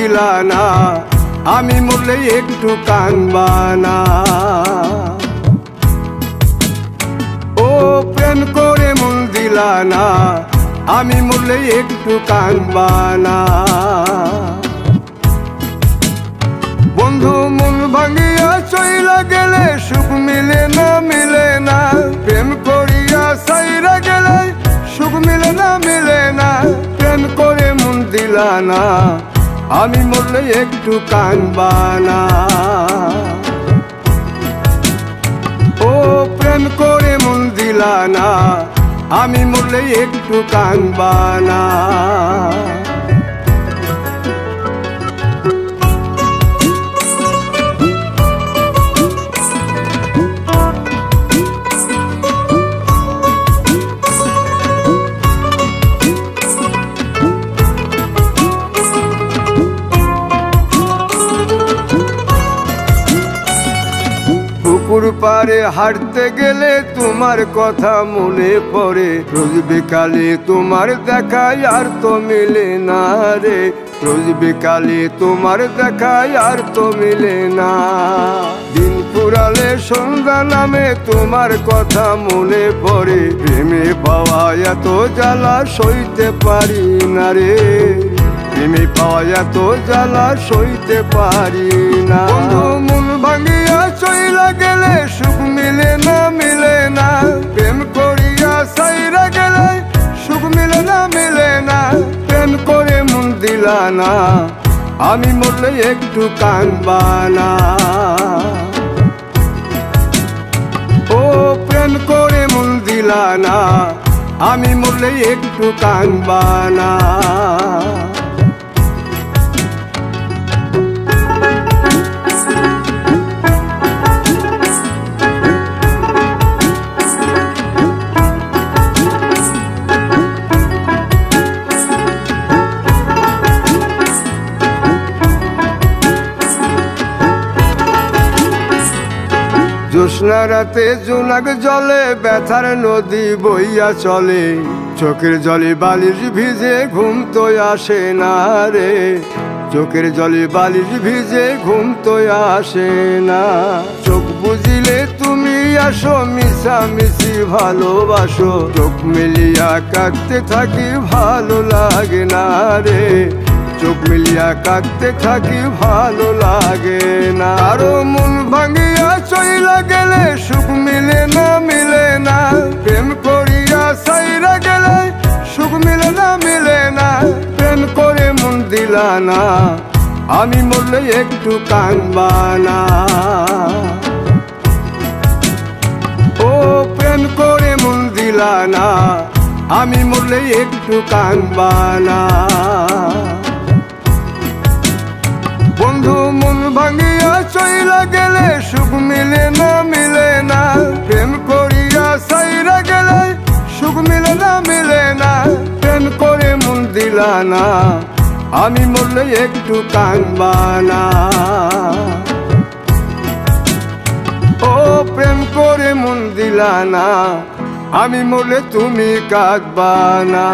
দিলা না, আমি মরলে একটু কানবা না। ও প্রেম করে মন দিলা না, আমি মরলে একটু কানবা না। বন্ধু মন ভাঙিয়া চইলা গেলে সুখ মিলে না, মিলে না। প্রেম করিয়া সাইরা গেলে সুখ মিলে না, মিলে না। প্রেম করে মন দিলা না, আমি মরলে একটু কানবা না। ও প্রেম করে মন দিলা না, আমি মরলে একটু কানবা না। পুকুর পাড়ে হাঁটতে গেলে তোমার কথা মনে পড়ে, রোজ বিকালে তোমার দেখায় আর তো মিলে না রে। রোজ বিকালে তোমার দেখায় আর তো মিলে না। দিন ফুরালে সন্ধ্যা নামে তোমার কথা মনে পড়ে, প্রেমে পাওয়া এত জ্বালা সইতে পারি না রে। প্রেমে পাওয়া এত জ্বালা সইতে পারি না। মন ভাঙিয়া চইলা গেলে সুখ মিলে না, মিলে না। প্রেম করিয়া সাইরা গেলে সুখ মিলে না, মিলে না। প্রেম করে মন দিলা না, আমি মরলে একটু কানবা না। ও প্রেম করে মন দিলা না, আমি মরলে একটু কানবা না। জ্যোৎস্না রাতে জোনাক জলে ব্যথার নদী বইয়া চলে, চোখের জলে বালিশ ভিজে ঘুম তো আসে না রে। চোখের জলে বালিশ ভিজে ঘুম তো আসে না। চোখ বুঝিলে তুমি আসো, মিশামিশি ভালোবাসো। চোখ মিলিয়া কাঁদতে থাকি ভালো লাগে না রে। চোখ মিলিয়া কাঁদতে থাকি ভালো লাগে না। আরো মন ভাঙিয়া চইলা গেলে সুখ মিলে না, মিলে না। প্রেম করিয়া সাইরা গেলে সুখ মিলে না, মিলে না। প্রেম করে মন দিলা না, আমি মরলে একটু কানবা না। ও প্রেম করে মন দিলা না, আমি মরলে একটু কানবা না। বন্ধু মন ভাঙিয়া চইলা গেলে সুখ মিলে না, মিলে না। প্রেম করিয়া সাইরা গেলে সুখ মিলে না, মিলে না। প্রেম করে মন দিলা না, আমি মরলে একটু কানবা না। ও প্রেম করে মন দিলা না, আমি মরলে তুমি কাঁদবা না।